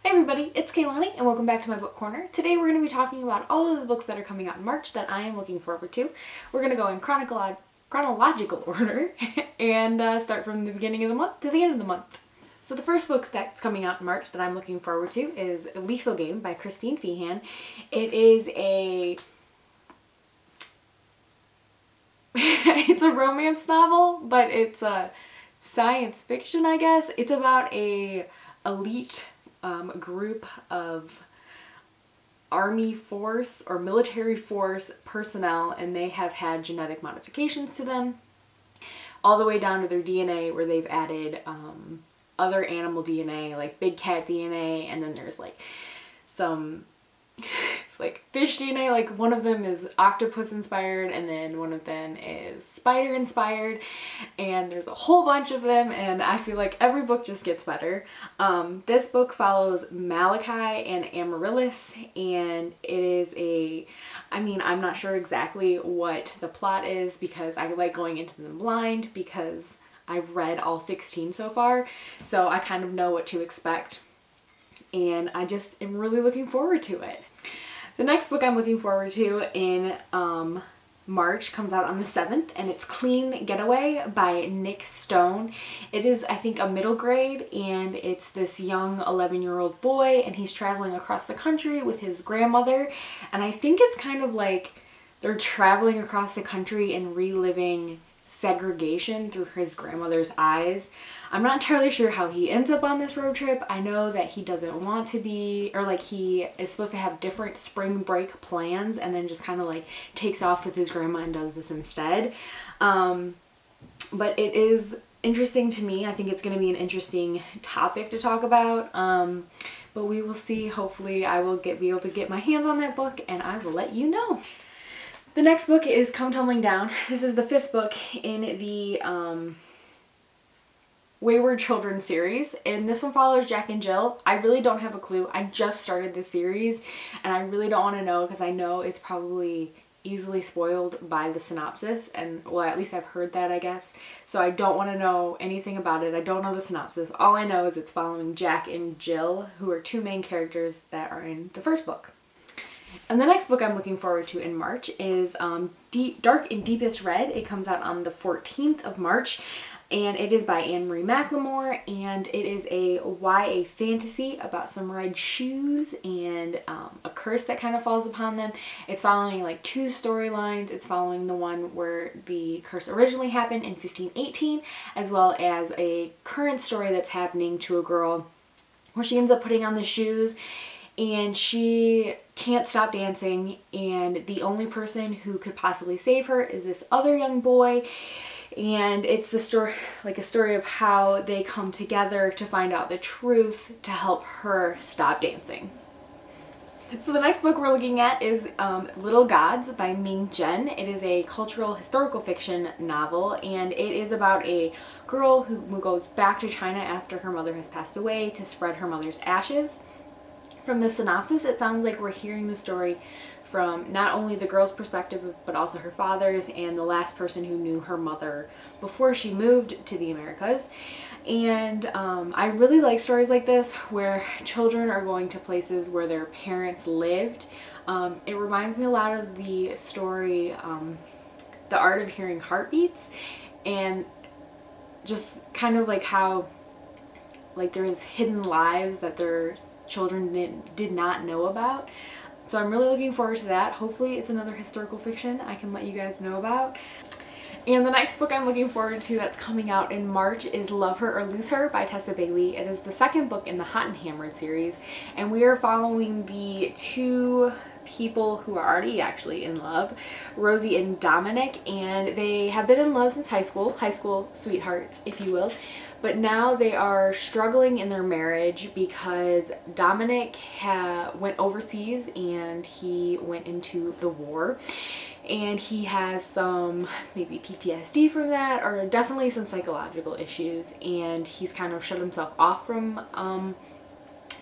Hey everybody, it's Kaylani and welcome back to my book corner. Today we're going to be talking about all of the books that are coming out in March that I am looking forward to. We're going to go in chronological order and start from the beginning of the month to the end of the month. So the first book that's coming out in March that I'm looking forward to is Lethal Game by Christine Feehan. It is it's a romance novel, but it's a science fiction, I guess. It's about a elite group of army force or military force personnel, and they have had genetic modifications to them all the way down to their DNA, where they've added other animal DNA like big cat DNA, and then there's like some like fish DNA. Like one of them is octopus inspired, and then one of them is spider inspired, and there's a whole bunch of them, and I feel like every book just gets better. This book follows Malachi and Amaryllis, and it is I'm not sure exactly what the plot is because I like going into them blind because I've read all 16 so far, so I kind of know what to expect, and I just am really looking forward to it. The next book I'm looking forward to in March comes out on the 7th, and it's Clean Getaway by Nick Stone. It is, I think, a middle grade, and it's this young 11-year-old boy, and he's traveling across the country with his grandmother, and I think it's kind of like they're traveling across the country and reliving segregation through his grandmother's eyes. I'm not entirely sure how he ends up on this road trip. I know that he doesn't want to be, or like he is supposed to have different spring break plans and then just kind of like takes off with his grandma and does this instead. But it is interesting to me. I think it's going to be an interesting topic to talk about. But we will see. Hopefully I will be able to get my hands on that book, and I will let you know. The next book is Come Tumbling Down. This is the 5th book in the Wayward Children series, and this one follows Jack and Jill. I really don't have a clue. I just started this series, and I really don't want to know because I know it's probably easily spoiled by the synopsis, and well, at least I've heard that, I guess. So I don't want to know anything about it. I don't know the synopsis. All I know is it's following Jack and Jill, who are two main characters that are in the first book. And the next book I'm looking forward to in March is Dark and Deepest Red. It comes out on the 14th of March, and it is by Mclamore, and it is a YA fantasy about some red shoes and a curse that kind of falls upon them. It's following like two storylines. It's following the one where the curse originally happened in 1518, as well as a current story that's happening to a girl where she ends up putting on the shoes and she can't stop dancing, and the only person who could possibly save her is this other young boy. And it's the story, like a story of how they come together to find out the truth to help her stop dancing. So the next book we're looking at is Little Gods by Meng. It is a cultural historical fiction novel, and it is about a girl who goes back to China after her mother has passed away to spread her mother's ashes. From the synopsis, it sounds like we're hearing the story from not only the girl's perspective, but also her father's and the last person who knew her mother before she moved to the Americas. And I really like stories like this where children are going to places where their parents lived. It reminds me a lot of the story, The Art of Hearing Heartbeats, and just kind of like how like there's hidden lives that their children did not know about. So I'm really looking forward to that. Hopefully it's another historical fiction I can let you guys know about. And the next book I'm looking forward to that's coming out in March is Love Her or Lose Her by Tessa. It is the 2nd book in the Hot and Hammered series, and we are following the two people who are already actually in love, Rosie and Dominic, and they have been in love since high school sweethearts, if you will. But now they are struggling in their marriage because Dominic went overseas and he went into the war. And he has some maybe PTSD from that, or definitely some psychological issues. And he's kind of shut himself off from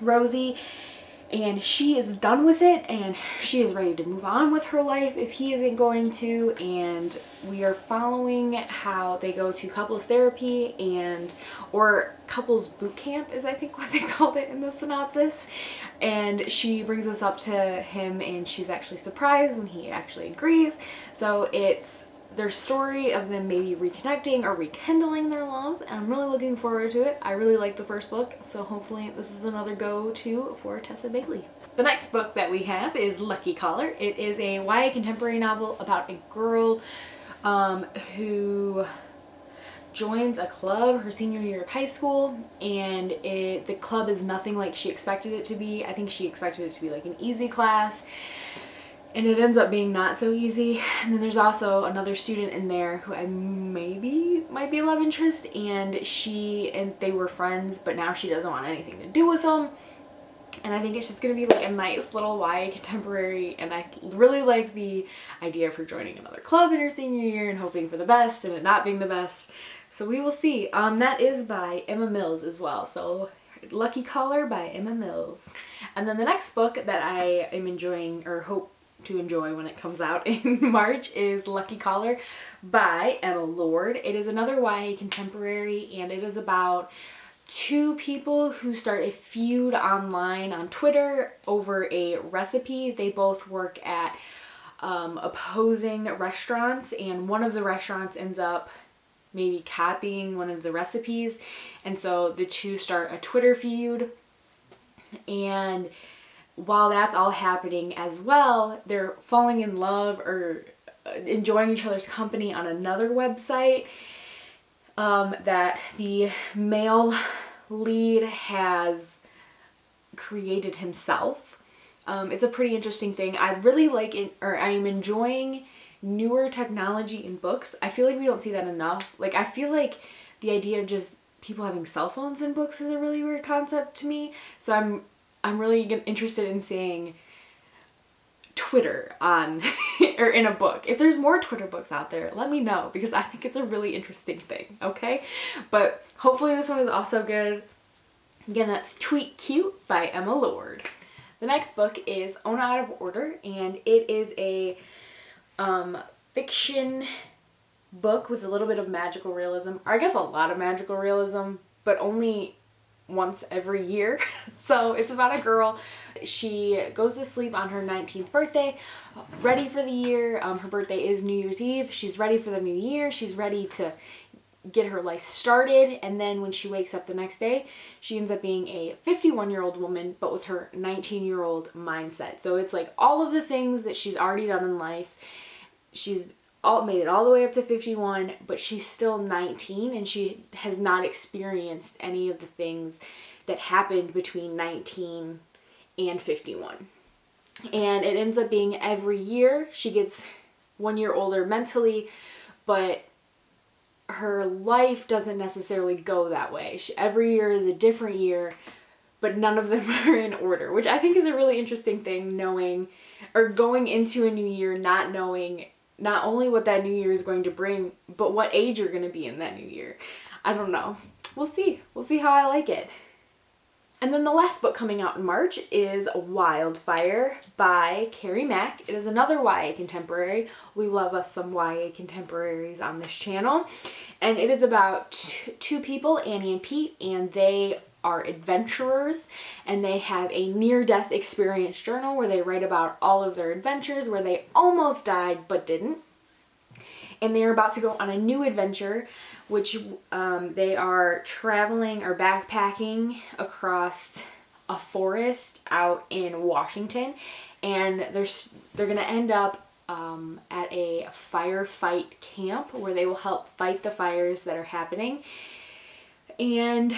Rosie. And she is done with it, and she is ready to move on with her life if he isn't going to. And we are following how they go to couples therapy or couples boot camp is I think what they called it in the synopsis. And she brings us up to him, and she's actually surprised when he actually agrees. So it's their story of them maybe reconnecting or rekindling their love, and I'm really looking forward to it. I really like the first book, so hopefully this is another go-to for Tessa Bailey. The next book that we have is Lucky Caller. It is a YA contemporary novel about a girl who joins a club her senior year of high school, and the club is nothing like she expected it to be. I think she expected it to be like an easy class, and it ends up being not so easy. And then there's also another student in there who might be a love interest, and they were friends, but now she doesn't want anything to do with them. And I think it's just gonna be like a nice little YA contemporary, and I really like the idea of her joining another club in her senior year and hoping for the best and it not being the best. So we will see. That is by Emma Mills as well. So Lucky Caller by Emma Mills. And then the next book that I am enjoying, or hope to enjoy when it comes out in March, is Lucky Caller by Emma Lord. It is another YA contemporary, and it is about two people who start a feud online on Twitter over a recipe. They both work at opposing restaurants, and one of the restaurants ends up maybe copying one of the recipes, and so the two start a Twitter feud. And while that's all happening as well, they're falling in love or enjoying each other's company on another website that the male lead has created himself. It's a pretty interesting thing. I really like it, or I am enjoying newer technology in books. I feel like we don't see that enough. Like, I feel like the idea of just people having cell phones in books is a really weird concept to me. So I'm really interested in seeing Twitter on or in a book. If there's more Twitter books out there, let me know, because I think it's a really interesting thing, okay? But hopefully this one is also good. Again, that's Tweet Cute by Emma Lord. The next book is Onna Out of Order, and it is a fiction book with a little bit of magical realism, or I guess a lot of magical realism, but only once every year. So it's about a girl. She goes to sleep on her 19th birthday, ready for the year. Her birthday is New Year's Eve. She's ready for the new year. She's ready to get her life started. And then when she wakes up the next day, she ends up being a 51-year-old woman, but with her 19-year-old mindset. So it's like all of the things that she's already done in life. She's made it all the way up to 51, but she's still 19, and she has not experienced any of the things that happened between 19 and 51. And it ends up being every year she gets 1 year older mentally, but her life doesn't necessarily go that way. Every year is a different year, but none of them are in order, which I think is a really interesting thing, knowing or going into a new year not knowing not only what that new year is going to bring, but what age you're going to be in that new year. I don't know. We'll see. We'll see how I like it. And then the last book coming out in March is Wildfire by Carrie Mack. It is another YA contemporary. We love us some YA contemporaries on this channel. And it is about two people, Annie and Pete, and they are adventurers, and they have a near-death experience journal where they write about all of their adventures, where they almost died but didn't. And they're about to go on a new adventure, which they are traveling or backpacking across a forest out in Washington, and they're gonna end up at a firefight camp where they will help fight the fires that are happening. And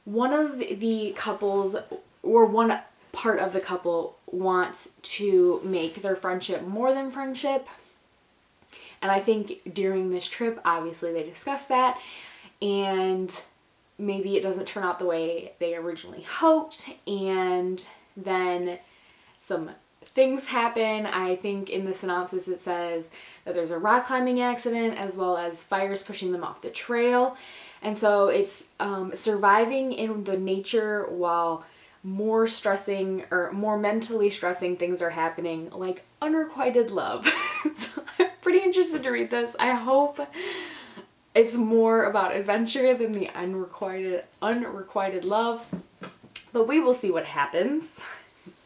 one of the couples, or one part of the couple, wants to make their friendship more than friendship. And I think during this trip, obviously they discuss that, and maybe it doesn't turn out the way they originally hoped, and then some things happen. I think in the synopsis it says that there's a rock climbing accident as well as fires pushing them off the trail. And so it's surviving in the nature while more stressing or more mentally stressing things are happening, like unrequited love. So I'm pretty interested to read this. I hope it's more about adventure than the unrequited love, but we will see what happens.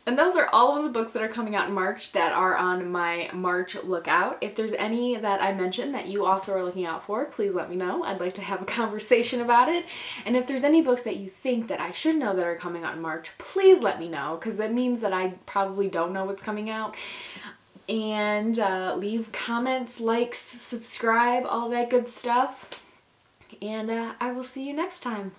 And those are all of the books that are coming out in March that are on my March lookout. If there's any that I mentioned that you also are looking out for, please let me know. I'd like to have a conversation about it. And if there's any books that you think that I should know that are coming out in March, please let me know, because that means that I probably don't know what's coming out. And leave comments, likes, subscribe, all that good stuff. And I will see you next time.